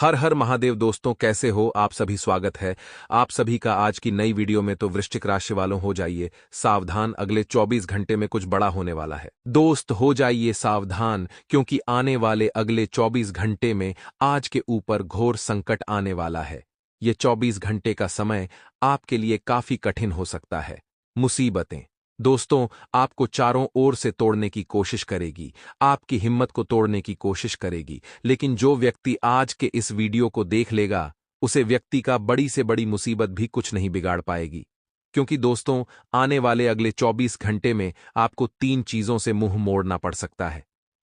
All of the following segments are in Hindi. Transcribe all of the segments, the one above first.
हर हर महादेव दोस्तों, कैसे हो आप सभी। स्वागत है आप सभी का आज की नई वीडियो में। तो वृश्चिक राशि वालों, हो जाइए सावधान, अगले 24 घंटे में कुछ बड़ा होने वाला है। दोस्त हो जाइए सावधान, क्योंकि आने वाले अगले 24 घंटे में आज के ऊपर घोर संकट आने वाला है। ये 24 घंटे का समय आपके लिए काफी कठिन हो सकता है। मुसीबतें दोस्तों आपको चारों ओर से तोड़ने की कोशिश करेगी, आपकी हिम्मत को तोड़ने की कोशिश करेगी। लेकिन जो व्यक्ति आज के इस वीडियो को देख लेगा, उसे व्यक्ति का बड़ी से बड़ी मुसीबत भी कुछ नहीं बिगाड़ पाएगी। क्योंकि दोस्तों आने वाले अगले 24 घंटे में आपको 3 चीजों से मुंह मोड़ना पड़ सकता है।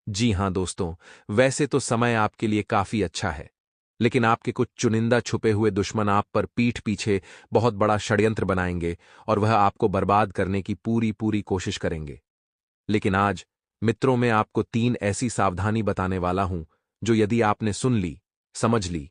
जी हां दोस्तों, वैसे तो समय आपके लिए काफी अच्छा है, लेकिन आपके कुछ चुनिंदा छुपे हुए दुश्मन आप पर पीठ पीछे बहुत बड़ा षड्यंत्र बनाएंगे और वह आपको बर्बाद करने की पूरी पूरी कोशिश करेंगे। लेकिन आज मित्रों में आपको 3 ऐसी सावधानी बताने वाला हूं, जो यदि आपने सुन ली, समझ ली,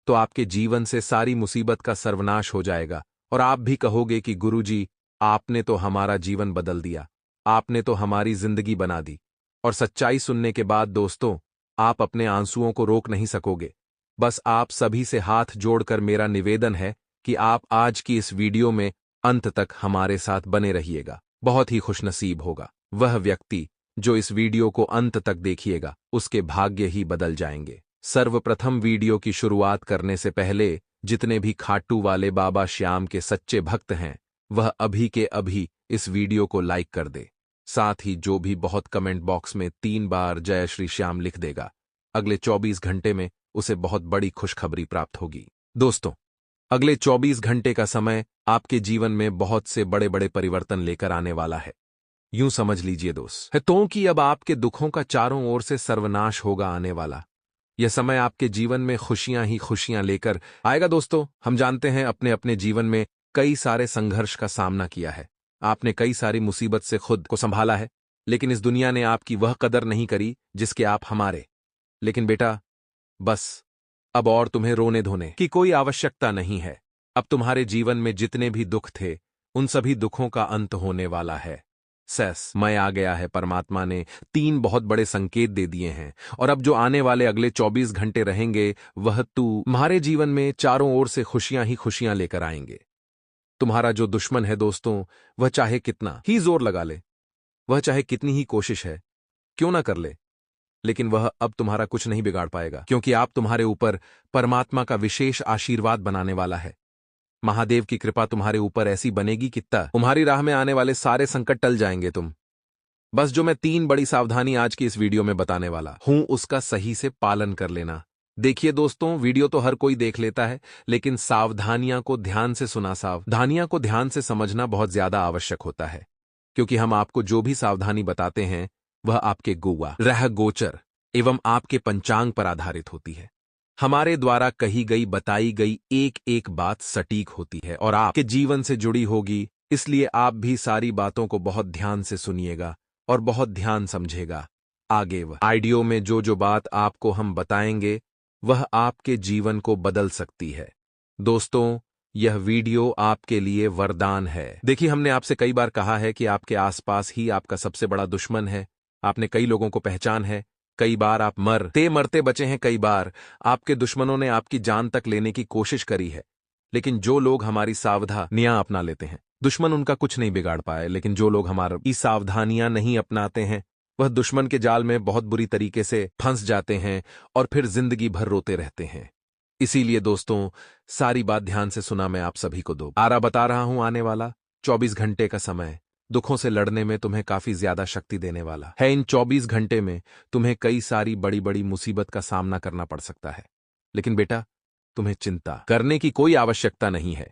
तो आपके जीवन से सारी मुसीबत का सर्वनाश हो जाएगा। और आप भी कहोगे कि गुरुजी, आपने तो हमारा जीवन बदल दिया, आपने तो हमारी जिंदगी बना दी। और सच्चाई सुनने के बाद दोस्तों आप अपने आंसुओं को रोक नहीं सकोगे। बस आप सभी से हाथ जोड़कर मेरा निवेदन है कि आप आज की इस वीडियो में अंत तक हमारे साथ बने रहिएगा। बहुत ही खुशनसीब होगा वह व्यक्ति जो इस वीडियो को अंत तक देखिएगा, उसके भाग्य ही बदल जाएंगे। सर्वप्रथम वीडियो की शुरुआत करने से पहले जितने भी खाटू वाले बाबा श्याम के सच्चे भक्त हैं, वह अभी के अभी इस वीडियो को लाइक कर दे। साथ ही जो भी बहुत कमेंट बॉक्स में 3 बार जय श्री श्याम लिख देगा, अगले 24 घंटे में उसे बहुत बड़ी खुशखबरी प्राप्त होगी। दोस्तों अगले 24 घंटे का समय आपके जीवन में बहुत से बड़े बड़े परिवर्तन लेकर आने वाला है। यूं समझ लीजिए दोस्त है तो कि अब आपके दुखों का चारों ओर से सर्वनाश होगा आने वाला। यह समय आपके जीवन में खुशियां ही खुशियां लेकर आएगा। दोस्तों हम जानते हैं अपने अपने जीवन में कई सारे संघर्ष का सामना किया है, आपने कई सारी मुसीबत से खुद को संभाला है, लेकिन इस दुनिया ने आपकी वह कदर नहीं करी जिसके आप हमारे। लेकिन बेटा बस अब और तुम्हें रोने धोने की कोई आवश्यकता नहीं है। अब तुम्हारे जीवन में जितने भी दुख थे, उन सभी दुखों का अंत होने वाला है। मैं आ गया है। परमात्मा ने 3 बहुत बड़े संकेत दे दिए हैं, और अब जो आने वाले अगले 24 घंटे रहेंगे, वह तुम्हारे जीवन में चारों ओर से खुशियां ही खुशियां लेकर आएंगे। तुम्हारा जो दुश्मन है दोस्तों, वह चाहे कितना ही जोर लगा ले, वह चाहे कितनी ही कोशिश है क्यों ना कर ले, लेकिन वह अब तुम्हारा कुछ नहीं बिगाड़ पाएगा। क्योंकि आप तुम्हारे ऊपर परमात्मा का विशेष आशीर्वाद बनाने वाला है। महादेव की कृपा तुम्हारे ऊपर ऐसी बनेगी कि तुम्हारी राह में आने वाले सारे संकट टल जाएंगे। बस जो मैं 3 बड़ी सावधानी आज की इस वीडियो में बताने वाला हूं, उसका सही से पालन कर लेना। देखिए दोस्तों, वीडियो तो हर कोई देख लेता है, लेकिन सावधानियां को ध्यान से सुना, सावधानियां को ध्यान से समझना बहुत ज्यादा आवश्यक होता है। क्योंकि हम आपको जो भी सावधानी बताते हैं, वह आपके गुआ ग्रह गोचर एवं आपके पंचांग पर आधारित होती है। हमारे द्वारा कही गई बताई गई एक एक बात सटीक होती है और आपके जीवन से जुड़ी होगी। इसलिए आप भी सारी बातों को बहुत ध्यान से सुनिएगा और बहुत ध्यान समझेगा। आगे वह आइडियो में जो जो बात आपको हम बताएंगे, वह आपके जीवन को बदल सकती है। दोस्तों यह वीडियो आपके लिए वरदान है। देखिए, हमने आपसे कई बार कहा है कि आपके आसपास ही आपका सबसे बड़ा दुश्मन है। आपने कई लोगों को पहचान है, कई बार आप मरते मरते बचे हैं, कई बार आपके दुश्मनों ने आपकी जान तक लेने की कोशिश करी है। लेकिन जो लोग हमारी सावधानियां अपना लेते हैं, दुश्मन उनका कुछ नहीं बिगाड़ पाए। लेकिन जो लोग हमारी सावधानियां नहीं अपनाते हैं, वह दुश्मन के जाल में बहुत बुरी तरीके से फंस जाते हैं और फिर जिंदगी भर रोते रहते हैं। इसीलिए दोस्तों सारी बात ध्यान से सुना, मैं आप सभी को दोबारा बता रहा हूं। आने वाला 24 घंटे का समय दुखों से लड़ने में तुम्हें काफी ज्यादा शक्ति देने वाला है। इन 24 घंटे में तुम्हें कई सारी बड़ी बड़ी मुसीबत का सामना करना पड़ सकता है, लेकिन बेटा तुम्हें चिंता करने की कोई आवश्यकता नहीं है।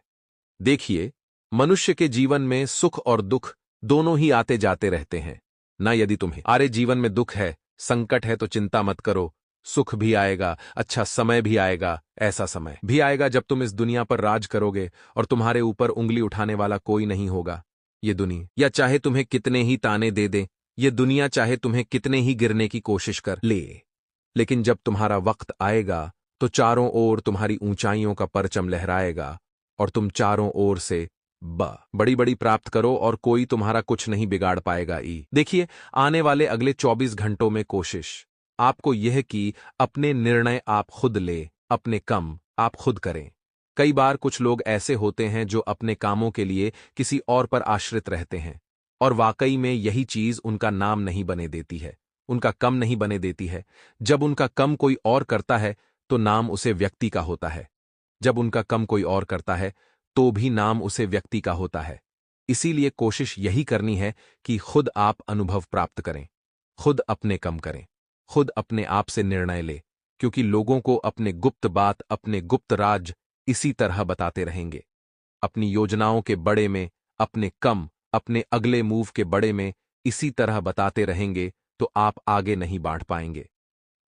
देखिए, मनुष्य के जीवन में सुख और दुख दोनों ही आते जाते रहते हैं ना। यदि तुम्हारे जीवन में दुख है, संकट है, तो चिंता मत करो। सुख भी आएगा, अच्छा समय भी आएगा। ऐसा समय भी आएगा जब तुम इस दुनिया पर राज करोगे और तुम्हारे ऊपर उंगली उठाने वाला कोई नहीं होगा। ये दुनिया या चाहे तुम्हें कितने ही ताने दे दे, ये दुनिया चाहे तुम्हें कितने ही गिरने की कोशिश कर ले, लेकिन जब तुम्हारा वक्त आएगा तो चारों ओर तुम्हारी ऊंचाइयों का परचम लहराएगा और तुम चारों ओर से बड़ी बड़ी प्राप्त करो और कोई तुम्हारा कुछ नहीं बिगाड़ पाएगा। देखिए, आने वाले अगले 24 घंटों में कोशिश आपको यह कि अपने निर्णय आप खुद ले, अपने कम आप खुद करें। कई बार कुछ लोग ऐसे होते हैं जो अपने कामों के लिए किसी और पर आश्रित रहते हैं, और वाकई में यही चीज उनका नाम नहीं बने देती है, उनका कम नहीं बने देती है। जब उनका कम कोई और करता है तो नाम उसे व्यक्ति का होता है। जब उनका कम कोई और करता है तो भी नाम उसे व्यक्ति का होता है। इसीलिए कोशिश यही करनी है कि खुद आप अनुभव प्राप्त करें, खुद अपने कम करें, खुद अपने आप से निर्णय ले, क्योंकि लोगों को अपने गुप्त बात, अपने गुप्त राज इसी तरह बताते रहेंगे। अपनी योजनाओं के बड़े में, अपने कम, अपने अगले मूव के बड़े में इसी तरह बताते रहेंगे तो आप आगे नहीं बढ़ पाएंगे।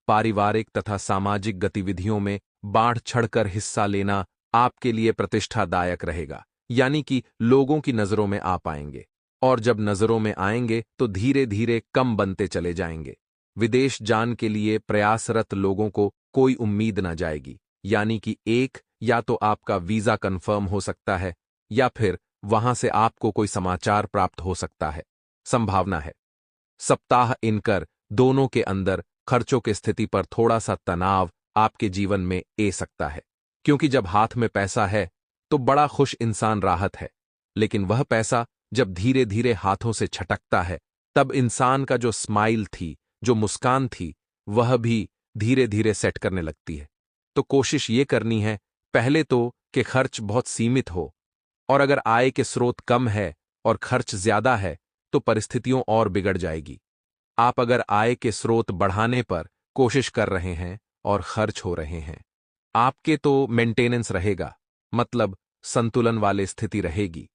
पारिवारिक तथा सामाजिक गतिविधियों में बढ़ चढ़कर हिस्सा लेना आपके लिए प्रतिष्ठादायक रहेगा, यानी कि लोगों की नजरों में आ पाएंगे, और जब नजरों में आएंगे तो धीरे धीरे कम बनते चले जाएंगे। विदेश जान के लिए प्रयासरत लोगों को कोई उम्मीद न जाएगी, यानी कि एक या तो आपका वीजा कंफर्म हो सकता है या फिर वहां से आपको कोई समाचार प्राप्त हो सकता है, संभावना है। सप्ताह इनकर दोनों के अंदर खर्चों की स्थिति पर थोड़ा सा तनाव आपके जीवन में ए सकता है, क्योंकि जब हाथ में पैसा है तो बड़ा खुश इंसान राहत है, लेकिन वह पैसा जब धीरे धीरे हाथों से छटकता है तब इंसान का जो स्माइल थी, जो मुस्कान थी, वह भी धीरे धीरे सेट करने लगती है। तो कोशिश ये करनी है पहले तो कि खर्च बहुत सीमित हो, और अगर आय के स्रोत कम है और खर्च ज्यादा है तो परिस्थितियों और बिगड़ जाएगी। आप अगर आय के स्रोत बढ़ाने पर कोशिश कर रहे हैं और खर्च हो रहे हैं, आपके तो मेंटेनेंस रहेगा, मतलब संतुलन वाले स्थिति रहेगी,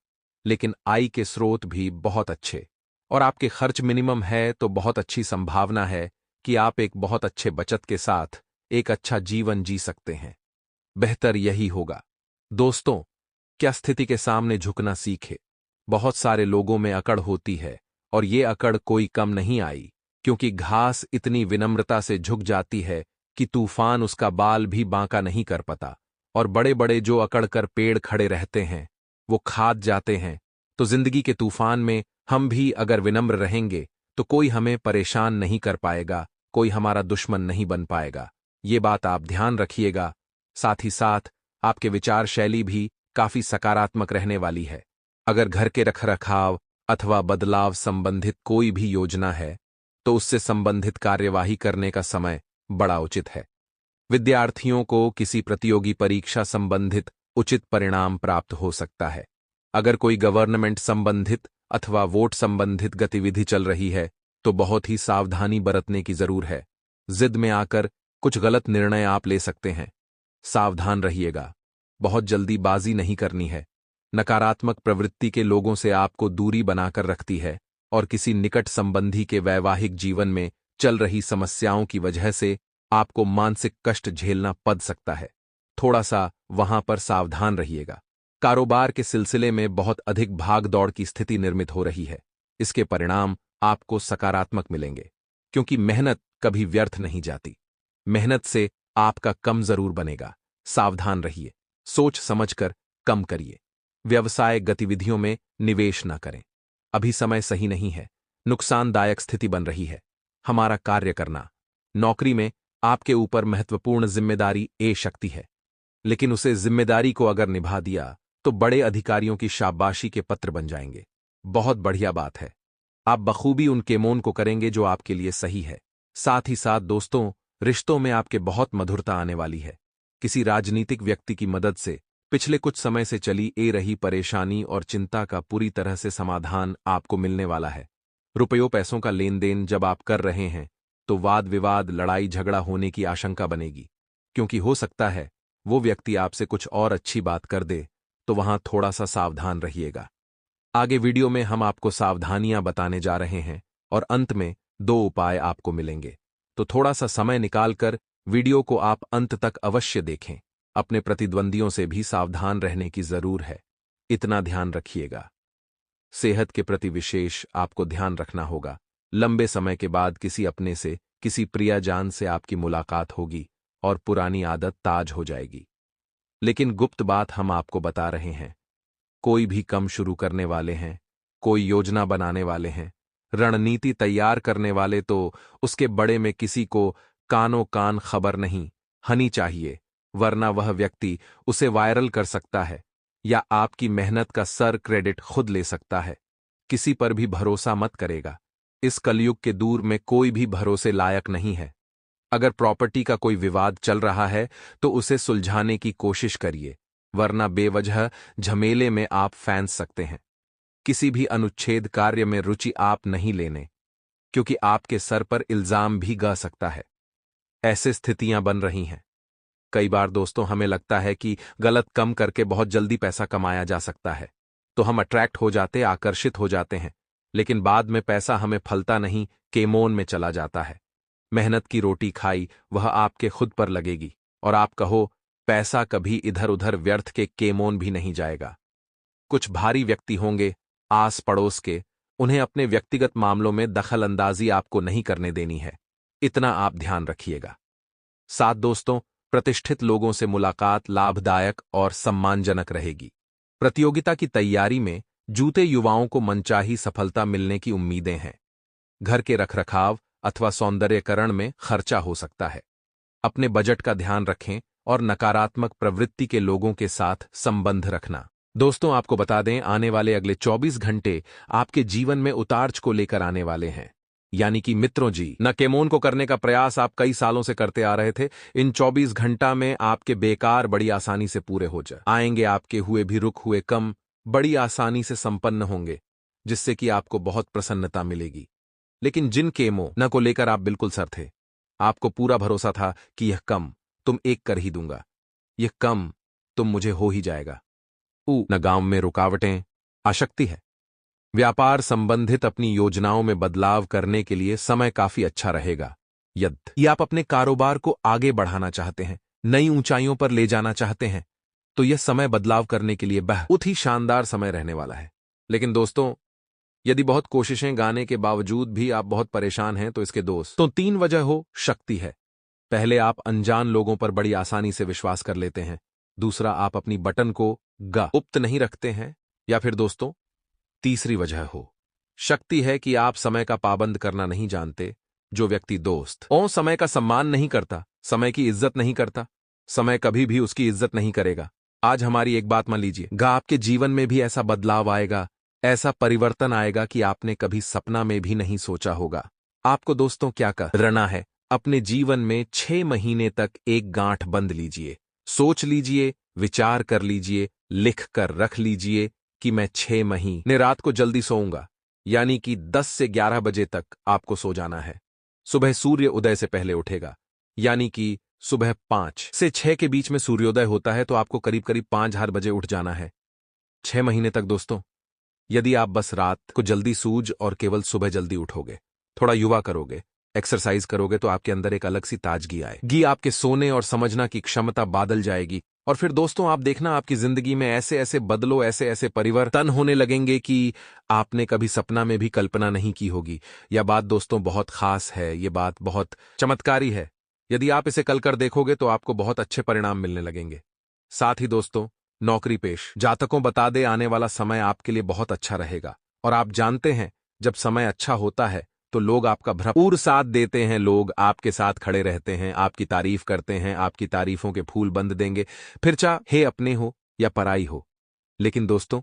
लेकिन आय के स्रोत भी बहुत अच्छे और आपके खर्च मिनिमम है तो बहुत अच्छी संभावना है कि आप एक बहुत अच्छे बचत के साथ एक अच्छा जीवन जी सकते हैं। बेहतर यही होगा। दोस्तों, क्या स्थिति के सामने झुकना सीखे। बहुत सारे लोगों में अकड़ होती है, और ये अकड़ कोई कम नहीं आई, क्योंकि घास इतनी विनम्रता से झुक जाती है कि तूफान उसका बाल भी बांका नहीं कर पाता, और बड़े बड़े जो अकड़ कर पेड़ खड़े रहते हैं वो खाद जाते हैं। तो जिंदगी के तूफान में हम भी अगर विनम्र रहेंगे तो कोई हमें परेशान नहीं कर पाएगा, कोई हमारा दुश्मन नहीं बन पाएगा। ये बात आप ध्यान रखिएगा। साथ ही साथ आपके विचार शैली भी काफी सकारात्मक रहने वाली है। अगर घर के रखरखाव अथवा बदलाव संबंधित कोई भी योजना है तो उससे संबंधित कार्यवाही करने का समय बड़ा उचित है। विद्यार्थियों को किसी प्रतियोगी परीक्षा संबंधित उचित परिणाम प्राप्त हो सकता है। अगर कोई गवर्नमेंट संबंधित अथवा वोट संबंधित गतिविधि चल रही है तो बहुत ही सावधानी बरतने की जरूर है। जिद में आकर कुछ गलत निर्णय आप ले सकते हैं, सावधान रहिएगा। बहुत जल्दीबाजी नहीं करनी है। नकारात्मक प्रवृत्ति के लोगों से आपको दूरी बनाकर रखती है, और किसी निकट संबंधी के वैवाहिक जीवन में चल रही समस्याओं की वजह से आपको मानसिक कष्ट झेलना पड़ सकता है। थोड़ा सा वहां पर सावधान रहिएगा। कारोबार के सिलसिले में बहुत अधिक भाग दौड़ की स्थिति निर्मित हो रही है। इसके परिणाम आपको सकारात्मक मिलेंगे, क्योंकि मेहनत कभी व्यर्थ नहीं जाती। मेहनत से आपका कम जरूर बनेगा। सावधान रहिए, सोच समझकर कम करिए। व्यवसाय गतिविधियों में निवेश न करें। अभी समय सही नहीं है, नुकसानदायक स्थिति बन रही है। हमारा कार्य करना, नौकरी में आपके ऊपर महत्वपूर्ण जिम्मेदारी ए शक्ति है, लेकिन उसे जिम्मेदारी को अगर निभा दिया तो बड़े अधिकारियों की शाबाशी के पत्र बन जाएंगे। बहुत बढ़िया बात है। आप बखूबी उन केमोन को करेंगे जो आपके लिए सही है। साथ ही साथ दोस्तों, रिश्तों में आपके बहुत मधुरता आने वाली है। किसी राजनीतिक व्यक्ति की मदद से पिछले कुछ समय से चली ए रही परेशानी और चिंता का पूरी तरह से समाधान आपको मिलने वाला है। रुपयों पैसों का लेन देन जब आप कर रहे हैं तो वाद विवाद, लड़ाई झगड़ा होने की आशंका बनेगी, क्योंकि हो सकता है वो व्यक्ति आपसे कुछ और अच्छी बात कर दे, तो वहां थोड़ा सा सावधान रहिएगा। आगे वीडियो में हम आपको सावधानियां बताने जा रहे हैं और अंत में 2 उपाय आपको मिलेंगे, तो थोड़ा सा समय निकालकर वीडियो को आप अंत तक अवश्य देखें। अपने प्रतिद्वंदियों से भी सावधान रहने की जरूर है, इतना ध्यान रखिएगा। सेहत के प्रति विशेष आपको ध्यान रखना होगा। लंबे समय के बाद किसी अपने से, किसी प्रियजन से आपकी मुलाकात होगी और पुरानी आदत ताज हो जाएगी। लेकिन गुप्त बात हम आपको बता रहे हैं, कोई भी कम शुरू करने वाले हैं, कोई योजना बनाने वाले हैं, रणनीति तैयार करने वाले, तो उसके बड़े में किसी को कानो कान खबर नहीं हनी चाहिए। वरना वह व्यक्ति उसे वायरल कर सकता है या आपकी मेहनत का सर क्रेडिट खुद ले सकता है। किसी पर भी भरोसा मत करेगा। इस कलयुग के दौर में कोई भी भरोसे लायक नहीं है। अगर प्रॉपर्टी का कोई विवाद चल रहा है तो उसे सुलझाने की कोशिश करिए, वरना बेवजह झमेले में आप फंस सकते हैं। किसी भी अनुच्छेद कार्य में रुचि आप नहीं लेने, क्योंकि आपके सर पर इल्जाम भी गा सकता है। ऐसे स्थितियां बन रही हैं। कई बार दोस्तों हमें लगता है कि गलत कम करके बहुत जल्दी पैसा कमाया जा सकता है, तो हम अट्रैक्ट हो जाते, आकर्षित हो जाते हैं, लेकिन बाद में पैसा हमें फलता नहीं, केमोन में चला जाता है। मेहनत की रोटी खाई वह आपके खुद पर लगेगी, और आप कहो पैसा कभी इधर उधर व्यर्थ के केमोन भी नहीं जाएगा। कुछ भारी व्यक्ति होंगे आस पड़ोस के, उन्हें अपने व्यक्तिगत मामलों में दखल अंदाजी आपको नहीं करने देनी है, इतना आप ध्यान रखिएगा। साथ दोस्तों, प्रतिष्ठित लोगों से मुलाकात लाभदायक और सम्मानजनक रहेगी। प्रतियोगिता की तैयारी में जूते युवाओं को मनचाही सफलता मिलने की उम्मीदें हैं। घर के रखरखाव अथवा सौंदर्यकरण में खर्चा हो सकता है। अपने बजट का ध्यान रखें और नकारात्मक प्रवृत्ति के लोगों के साथ संबंध रखना। दोस्तों आपको बता दें, आने वाले अगले 24 घंटे आपके जीवन में उतार को लेकर आने वाले हैं। यानी कि मित्रों जी, न केमोन को करने का प्रयास आप कई सालों से करते आ रहे थे, इन 24 घंटा में आपके बेकार बड़ी आसानी से पूरे हो आएंगे। आपके हुए भी रुक हुए कम बड़ी आसानी से संपन्न होंगे, जिससे कि आपको बहुत प्रसन्नता मिलेगी। लेकिन जिन केमो न को लेकर आप बिल्कुल सर थे, आपको पूरा भरोसा था कि यह कम तुम एक कर ही दूंगा, यह कम तुम मुझे हो ही जाएगा। न गांव में रुकावटें आशक्ति है। व्यापार संबंधित अपनी योजनाओं में बदलाव करने के लिए समय काफी अच्छा रहेगा। यदि आप अपने कारोबार को आगे बढ़ाना चाहते हैं, नई ऊंचाइयों पर ले जाना चाहते हैं, तो यह समय बदलाव करने के लिए बहुत ही शानदार समय रहने वाला है। लेकिन दोस्तों, यदि बहुत कोशिशें गाने के बावजूद भी आप बहुत परेशान हैं, तो इसके दोस्तों 3 वजह हो शक्ति है। पहले, आप अनजान लोगों पर बड़ी आसानी से विश्वास कर लेते हैं। दूसरा, आप अपनी बटन को गुप्त नहीं रखते हैं। या फिर दोस्तों, तीसरी वजह हो शक्ति है कि आप समय का पाबंद करना नहीं जानते। जो व्यक्ति समय का सम्मान नहीं करता, समय की इज्जत नहीं करता, समय कभी भी उसकी इज्जत नहीं करेगा। आज हमारी एक बात मान लीजिए, आपके जीवन में भी ऐसा बदलाव आएगा, ऐसा परिवर्तन आएगा कि आपने कभी सपना में भी नहीं सोचा होगा। आपको दोस्तों क्या करना है, अपने जीवन में 6 महीने तक एक गांठ बंद लीजिए। सोच लीजिए, विचार कर लीजिए, लिख कर रख लीजिए कि मैं 6 महीने रात को जल्दी सोऊंगा, यानी कि 10 से 11 बजे तक आपको सो जाना है। सुबह सूर्य उदय से पहले उठेगा, यानी कि सुबह 5 से 6 के बीच में सूर्योदय होता है, तो आपको करीब करीब 5 बजे उठ जाना है 6 महीने तक। दोस्तों, यदि आप बस रात को जल्दी सूझ और केवल सुबह जल्दी उठोगे, थोड़ा युवा करोगे, एक्सरसाइज करोगे, तो आपके अंदर एक अलग सी ताजगी आएगी। आपके सोने और समझना की क्षमता बादल जाएगी। और फिर दोस्तों, आप देखना आपकी जिंदगी में ऐसे ऐसे बदलो, ऐसे ऐसे परिवर्तन होने लगेंगे कि आपने कभी सपना में भी कल्पना नहीं की होगी। यह बात दोस्तों बहुत खास है, यह बात बहुत चमत्कारी है। यदि आप इसे कल कर देखोगे तो आपको बहुत अच्छे परिणाम मिलने लगेंगे। साथ ही दोस्तों, नौकरी पेश जातकों बता दे, आने वाला समय आपके लिए बहुत अच्छा रहेगा। और आप जानते हैं, जब समय अच्छा होता है तो लोग आपका भरपूर साथ देते हैं, लोग आपके साथ खड़े रहते हैं, आपकी तारीफ करते हैं, आपकी तारीफों के फूल बंद देंगे, फिर चाहे अपने हो या पराई हो। लेकिन दोस्तों,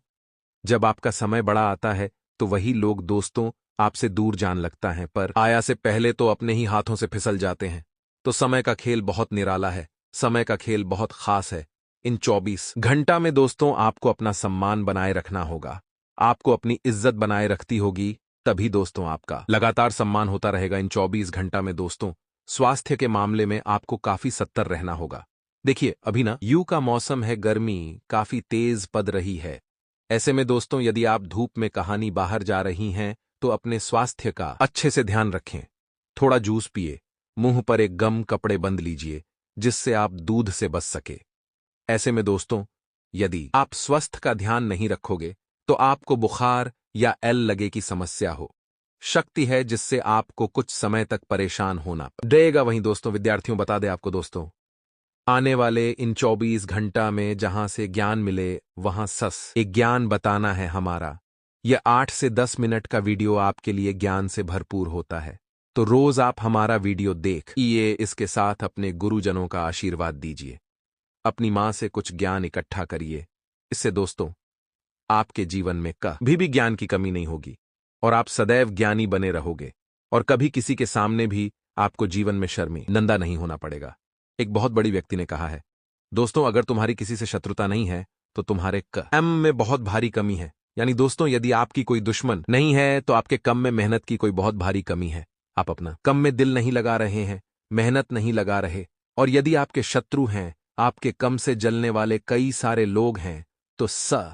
जब आपका समय बड़ा आता है तो वही लोग दोस्तों आपसे दूर जान लगता है, पर आया से पहले तो अपने ही हाथों से फिसल जाते हैं। तो समय का खेल बहुत निराला है, समय का खेल बहुत खास है। इन 24 घंटा में दोस्तों आपको अपना सम्मान बनाए रखना होगा, आपको अपनी इज्जत बनाए रखती होगी, तभी दोस्तों आपका लगातार सम्मान होता रहेगा। इन 24 घंटा में दोस्तों स्वास्थ्य के मामले में आपको काफी सतर्क रहना होगा। देखिए, अभी ना यू का मौसम है, गर्मी काफी तेज पड़ रही है। ऐसे में दोस्तों, यदि आप धूप में कहानी बाहर जा रही हैं, तो अपने स्वास्थ्य का अच्छे से ध्यान रखें। थोड़ा जूस पिए, मुंह पर एक गम कपड़े बंद लीजिए, जिससे आप दूध से बच सके। ऐसे में दोस्तों, यदि आप स्वस्थ का ध्यान नहीं रखोगे तो आपको बुखार या एल लगे की समस्या हो शक्ति है, जिससे आपको कुछ समय तक परेशान होना पड़ेगा। वहीं दोस्तों, विद्यार्थियों बता दें आपको दोस्तों, आने वाले इन 24 घंटा में जहां से ज्ञान मिले वहां एक ज्ञान बताना है हमारा। यह 8 से 10 मिनट का वीडियो आपके लिए ज्ञान से भरपूर होता है, तो रोज आप हमारा वीडियो देखिए, इसके साथ अपने गुरुजनों का आशीर्वाद दीजिए। अपनी मां से कुछ ज्ञान इकट्ठा करिए। इससे दोस्तों आपके जीवन में कभी भी ज्ञान की कमी नहीं होगी और आप सदैव ज्ञानी बने रहोगे और कभी किसी के सामने भी आपको जीवन में शर्मिंदा नहीं होना पड़ेगा। एक बहुत बड़ी व्यक्ति ने कहा है, दोस्तों अगर तुम्हारी किसी से शत्रुता नहीं है तो तुम्हारे कम में बहुत भारी कमी है। यानी दोस्तों यदि आपकी कोई दुश्मन नहीं है तो आपके कम में मेहनत की कोई बहुत भारी कमी है। आप अपना कम में दिल नहीं लगा रहे हैं, मेहनत नहीं लगा रहे, और यदि आपके शत्रु हैं, आपके कम से जलने वाले कई सारे लोग हैं, तो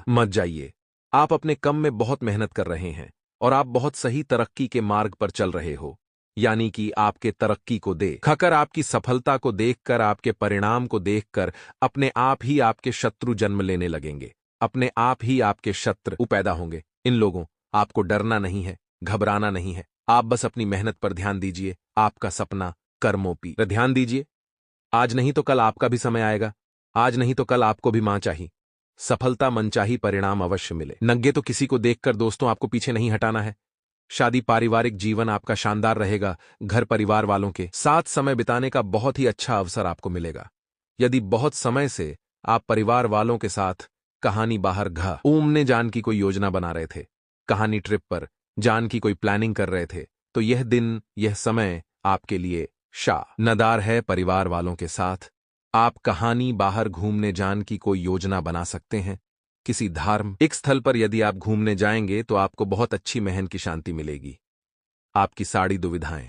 मत जाइए। आप अपने कम में बहुत मेहनत कर रहे हैं और आप बहुत सही तरक्की के मार्ग पर चल रहे हो। यानी कि आपके तरक्की को देखकर, आपकी सफलता को देखकर, आपके परिणाम को देखकर अपने आप ही आपके शत्रु जन्म लेने लगेंगे। अपने आप ही आपके शत्रु पैदा होंगे। इन लोगों आपको डरना नहीं है, घबराना नहीं है। आप बस अपनी मेहनत पर ध्यान दीजिए, आपका सपना कर्मों पर ध्यान दीजिए। आज नहीं तो कल आपका भी समय आएगा। आज नहीं तो कल आपको भी मां चाहिए। सफलता मनचाही परिणाम अवश्य मिले। नंगे तो किसी को देखकर दोस्तों आपको पीछे नहीं हटाना है। शादी पारिवारिक जीवन आपका शानदार रहेगा। घर परिवार वालों के साथ समय बिताने का बहुत ही अच्छा अवसर आपको मिलेगा। यदि बहुत समय से आप परिवार वालों के साथ कहानी बाहर घूमने जाने की कोई योजना बना रहे थे, कहानी ट्रिप पर जान की कोई प्लानिंग कर रहे थे, तो यह दिन, यह समय आपके लिए शानदार है। परिवार वालों के साथ आप कहानी बाहर घूमने जाने की कोई योजना बना सकते हैं। किसी धार्मिक स्थल पर यदि आप घूमने जाएंगे तो आपको बहुत अच्छी महन की शांति मिलेगी। आपकी सारी दुविधाएं